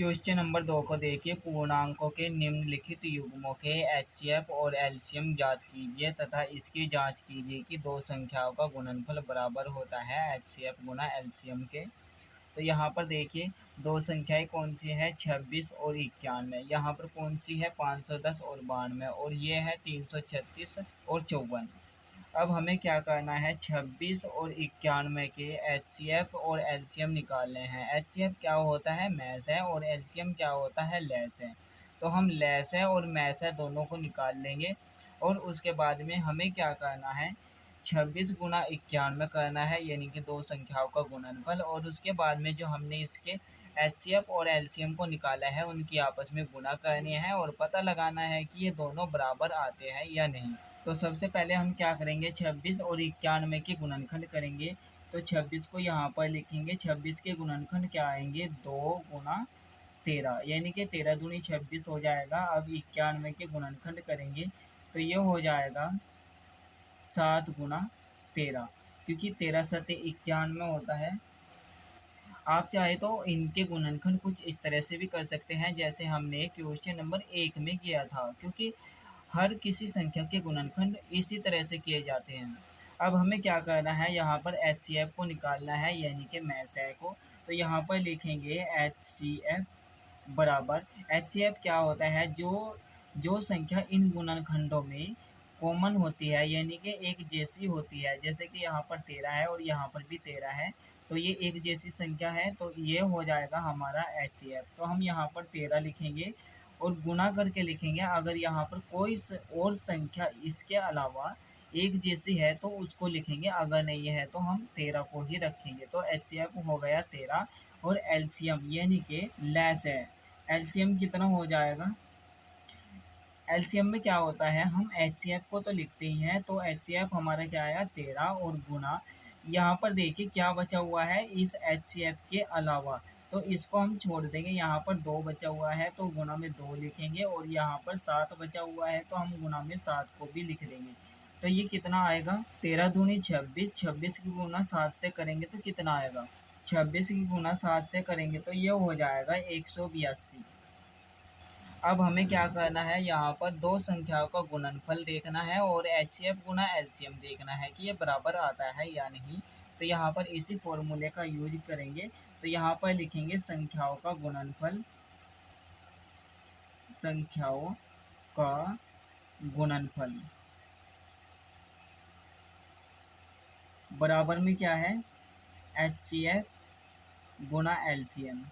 Question number 2 को देखिए। पूर्णांकों के निम्नलिखित युग्मों के एचसीएफ और एलसीएम ज्ञात कीजिए तथा इसकी जांच कीजिए कि दो संख्याओं का गुणनफल बराबर होता है एचसीएफ गुना एलसीएम के। तो यहाँ पर देखिए दो संख्याएं कौन सी है, 26 और 91। यहाँ पर कौन सी है, 510 और 92, और ये है 336 और 54। अब हमें क्या करना है, 26 और 91 के एचसीएफ और एलसीएम निकालने हैं। एचसीएफ क्या होता है, मैस है, और एलसीएम क्या होता है, लेस है। तो हम लेस है और मैस है दोनों को निकाल लेंगे। और उसके बाद में हमें क्या करना है, 26 गुना 91 करना है, यानी कि दो संख्याओं का गुणनफल। और उसके बाद में जो हमने इसके एचसीएफ और एलसीएम को निकाला है उनकी आपस में गुणा करनी है और पता लगाना है कि ये दोनों बराबर आते हैं या नहीं। तो सबसे पहले हम क्या करेंगे, 26 और 91 के गुणनखंड करेंगे। तो 26 को यहाँ पर लिखेंगे, 26 के गुणनखंड क्या आएंगे, 2 गुना 13, यानी कि 13 दूनी 26 हो जाएगा। अब 91 के गुणनखंड करेंगे तो ये हो जाएगा 7 गुना 13, क्योंकि 13 सत्य 91 होता है। आप चाहे तो इनके गुणनखंड कुछ इस तरह से भी कर सकते हैं जैसे हमने क्वेश्चन नंबर 1 में किया था, क्योंकि हर किसी संख्या के गुणनखंड इसी तरह से किए जाते हैं। अब हमें क्या करना है, यहाँ पर एचसीएफ को निकालना है, यानी कि मैसेज को। तो यहाँ पर लिखेंगे एचसीएफ बराबर, एचसीएफ क्या होता है, जो संख्या इन गुणनखंडों में कॉमन होती है, यानी कि एक जैसी होती है। जैसे कि यहाँ पर 13 है और यहाँ पर भी 13 है, तो ये एक जैसी संख्या है, तो ये हो जाएगा हमारा एचसीएफ। तो हम यहाँ पर 13 लिखेंगे और गुना करके लिखेंगे। अगर यहाँ पर कोई और संख्या इसके अलावा एक जैसी है तो उसको लिखेंगे, अगर नहीं है तो हम 13 को ही रखेंगे। तो एचसीएफ हो गया 13 और एलसीएम यानी कि लेस है, एलसीएम कितना हो जाएगा। एलसीएम में क्या होता है, हम एचसीएफ को तो लिखते ही हैं, तो एचसीएफ हमारा क्या आया 13 और गुना, यहाँ पर देखिए क्या बचा हुआ है इस एचसीएफ के अलावा, तो इसको हम छोड़ देंगे। यहाँ पर 2 बचा हुआ है तो गुना में 2 लिखेंगे, और यहाँ पर 7 बचा हुआ है तो हम गुना में 7 को भी लिख देंगे। तो ये कितना आएगा, 13 दूनी 26, 26 की गुना 7 से करेंगे तो कितना आएगा, 26 की गुना 7 से करेंगे तो ये हो जाएगा 182। अब हमें क्या करना है, यहाँ पर दो संख्याओं का गुणनफल देखना है और एचसीएफ गुना एलसीएम देखना है कि ये बराबर आता है या नहीं। तो यहाँ पर इसी फॉर्मूले का यूज करेंगे। तो यहाँ पर लिखेंगे संख्याओं का गुणनफल, संख्याओं का गुणनफल बराबर में क्या है, एचसीएफ गुना एलसीएम।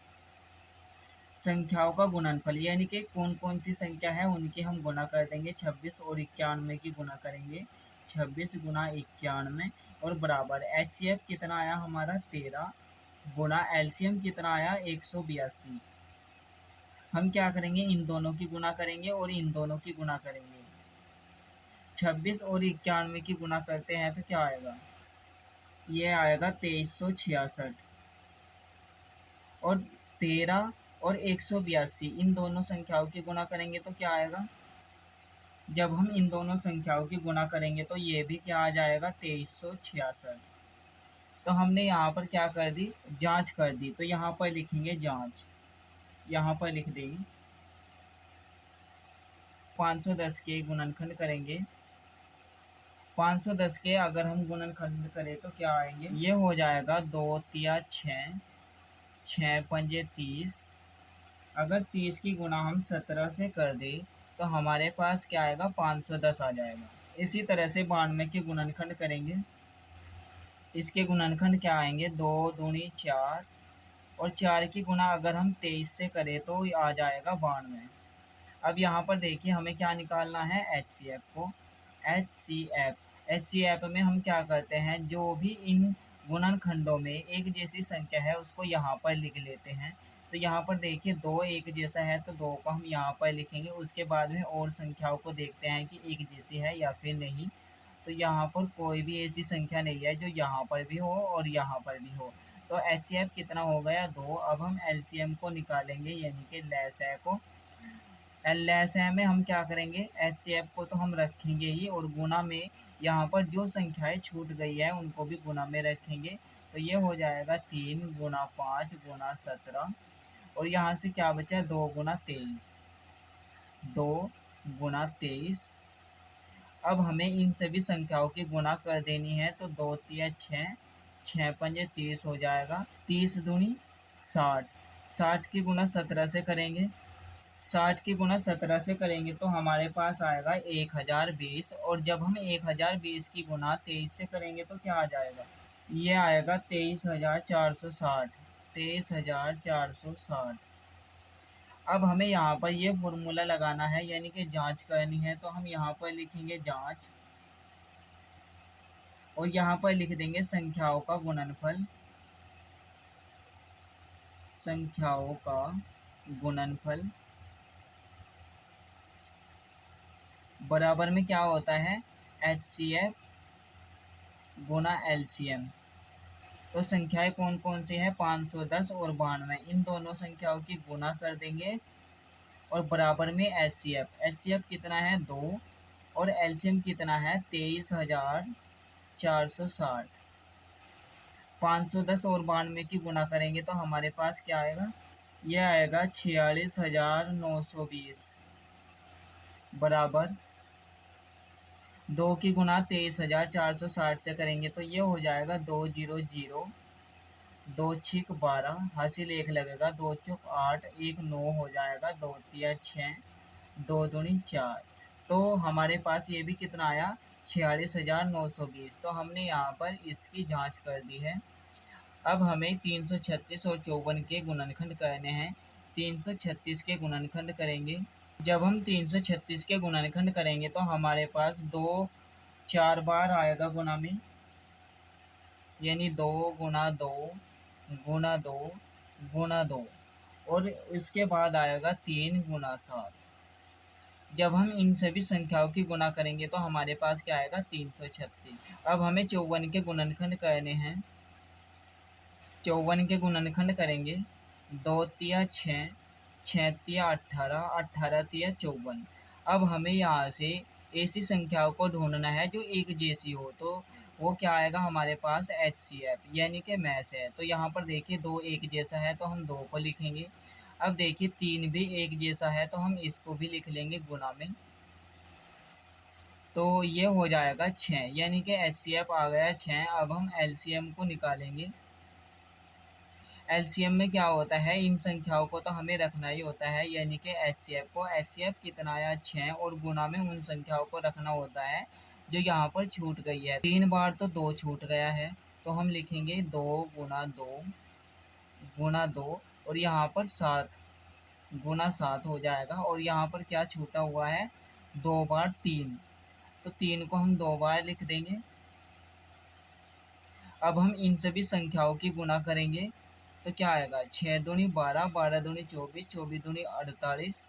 संख्याओं का गुणनफल यानी कि कौन कौन सी संख्या है उनकी हम गुना कर देंगे, 26 और 91 की गुना करेंगे, 26 गुना 91 और बराबर एचसीएफ कितना आया हमारा 13 गुना एलसीएम कितना आया 182। हम क्या करेंगे, इन दोनों की गुना करेंगे और इन दोनों की गुना करेंगे। 26 और 91 की गुना करते हैं तो क्या आएगा, ये आएगा 2366, और 13 और 182 इन दोनों संख्याओं की गुना करेंगे तो क्या आएगा, जब हम इन दोनों संख्याओं की गुना करेंगे तो ये भी क्या आ जाएगा 2366। तो हमने यहाँ पर क्या कर दी, जांच कर दी। तो यहाँ पर लिखेंगे जांच, यहाँ पर लिख देंगे 510 के गुणनखंड करेंगे। 510 के अगर हम गुणनखंड करें तो क्या आएंगे, ये हो जाएगा 2 तिया 6, 6 पंजे 30। अगर 30 की गुना हम 17 से कर दें तो हमारे पास क्या आएगा, 510 आ जाएगा। इसी तरह से 92 के गुणनखंड करेंगे। इसके गुणनखंड क्या आएंगे, 2 दूनी 4, और 4 की गुना अगर हम 23 से करें तो आ जाएगा 92। अब यहाँ पर देखिए हमें क्या निकालना है, एचसीएफ को। एचसीएफ में हम क्या करते हैं, जो भी इन गुणनखंडों में एक जैसी संख्या है उसको यहाँ पर लिख लेते हैं। तो यहाँ पर देखिए 2 एक जैसा है तो 2 को हम यहाँ पर लिखेंगे। उसके बाद में और संख्याओं को देखते हैं कि एक जैसी है या फिर नहीं। तो यहाँ पर कोई भी ऐसी संख्या नहीं है जो यहाँ पर भी हो और यहाँ पर भी हो। तो एचसीएफ कितना हो गया, 2। अब हम एलसीएम को निकालेंगे, यानी कि लसाअ को। लसाअ में हम क्या करेंगे, एचसीएफ को तो हम रखेंगे ही, और गुना में यहाँ पर जो संख्याएं छूट गई है उनको भी गुना में रखेंगे। तो ये हो जाएगा 3 गुना 5 गुना 17, और यहाँ से क्या बचा, 2 गुना 23, 2 गुना 23। अब हमें इन सभी संख्याओं की गुणा कर देनी है, तो 2 तिया 6, 6 पंजे 30 हो जाएगा, 30 दूनी 60, 60 की गुणा 17 से करेंगे, 60 की गुणा 17 से करेंगे तो हमारे पास आएगा 1020। और जब हम 1020 की गुणा 23 से करेंगे तो क्या आ जाएगा, ये आएगा 23,460, 23,460। अब हमें यहाँ पर ये फॉर्मूला लगाना है, यानी कि जांच करनी है, तो हम यहाँ पर लिखेंगे जांच और यहाँ पर लिख देंगे संख्याओं का गुणनफल, संख्याओं का गुणनफल बराबर में क्या होता है, HCF गुना LCM। तो संख्याएं कौन कौन सी है, 510 और 92, इन दोनों संख्याओं की गुना कर देंगे और बराबर में HCF, HCF कितना है 2 और LCM कितना है 23,460। 510 और 92 की गुना करेंगे तो हमारे पास क्या आएगा, यह आएगा 46,920 बराबर 2 की गुना 23,460 से करेंगे तो ये हो जाएगा 200, 2 छिक 12, हासिल 1 लगेगा, 2 चौक 8, 1 9 हो जाएगा, 2 तिया 6, 2 दूनी 4। तो हमारे पास ये भी कितना आया, 46,920। तो हमने यहाँ पर इसकी जांच कर दी है। अब हमें 336 और 54 के गुणनखंड करने हैं। 336 के गुणनखंड करेंगे, जब हम 336 के गुणनखंड करेंगे तो हमारे पास 2 4 बार आएगा गुणा में, यानी 2 गुना 2 गुना 2 गुना 2, और इसके बाद आएगा 3 गुना 7। जब हम इन सभी संख्याओं की गुणा करेंगे तो हमारे पास क्या आएगा, 336। अब हमें 54 के गुणनखंड करने हैं। 54 के गुणनखंड करेंगे, 2 तिया 6, 6 तिया 18, 18 तिया 54। अब हमें यहाँ से ऐसी संख्याओं को ढूंढना है जो एक जैसी हो, तो वो क्या आएगा हमारे पास, HCF यानी कि मैच है। तो यहाँ पर देखिए 2 एक जैसा है तो हम 2 को लिखेंगे। अब देखिए 3 भी एक जैसा है तो हम इसको भी लिख लेंगे गुणा में, तो ये हो जाएगा 6, यानी कि HCF आ गया 6। अब हम LCM को निकालेंगे। LCM में क्या होता है, इन संख्याओं को तो हमें रखना ही होता है, यानी कि HCF को, HCF कितना आया 6, और गुणा में उन संख्याओं को रखना होता है जो यहाँ पर छूट गई है। 3 बार तो 2 छूट गया है, तो हम लिखेंगे 2 गुना 2 गुना 2, और यहाँ पर 7 गुना 7 हो जाएगा। और यहाँ पर क्या छूटा हुआ है, 2 बार 3, तो 3 को हम 2 बार लिख देंगे। अब हम इन सभी संख्याओं की गुणा करेंगे तो क्या आएगा, 6 दूनी 12, 12 दूनी 24, 24 दूनी 48,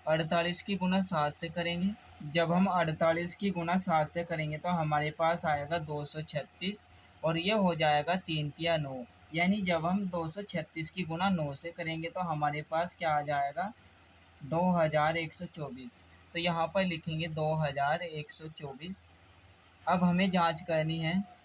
48 की गुणा 7 से करेंगे। जब हम 48 की गुणा 7 से करेंगे तो हमारे पास आएगा 236, और ये हो जाएगा 3 तिया 9, यानी जब हम 236 की गुणा 9 से करेंगे तो हमारे पास क्या आ जाएगा, 2124। तो यहाँ पर लिखेंगे 2124। अब हमें जांच करनी है,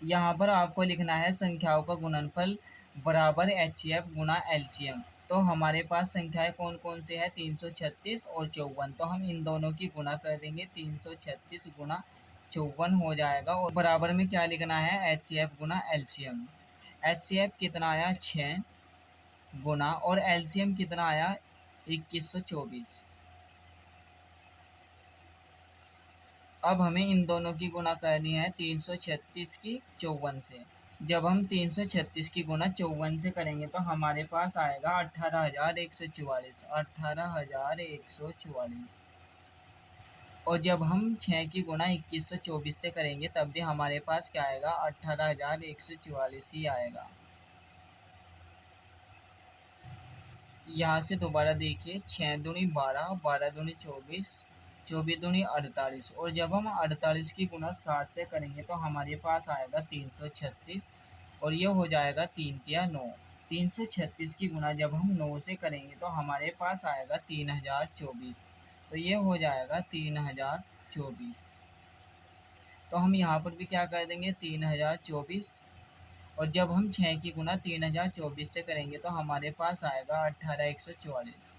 यहाँ पर आपको लिखना है संख्याओं का गुणनफल बराबर HCF गुना LCM। तो हमारे पास संख्याएं कौन कौन सी है, 336 और 54। तो हम इन दोनों की गुना कर देंगे, 336 गुना 54 हो जाएगा, और बराबर में क्या लिखना है, HCF गुना LCM। HCF कितना आया 6 गुना, और LCM कितना आया 2124। अब हमें इन दोनों की गुणा करनी है 336 की 54 से। जब हम 336 की गुणा 54 से करेंगे तो हमारे पास आएगा 18,144, 18,144। और जब हम 6 की गुणा 2124 से करेंगे तब भी हमारे पास क्या आएगा, 18,144 ही आएगा। यहाँ से दोबारा देखिए, 6 दूनी 12, 12 दूनी 24, 24 दूनी 48, और जब हम 48 की गुणा 7 से करेंगे तो हमारे पास आएगा 336, और ये हो जाएगा 3 तिया 9। 336 की गुणा जब हम 9 से करेंगे तो हमारे पास आएगा 3024, तो ये हो जाएगा 3024। तो हम यहाँ पर भी क्या कर देंगे, 3024, और जब हम 6 की गुना 3024 से करेंगे तो हमारे पास आएगा 18144।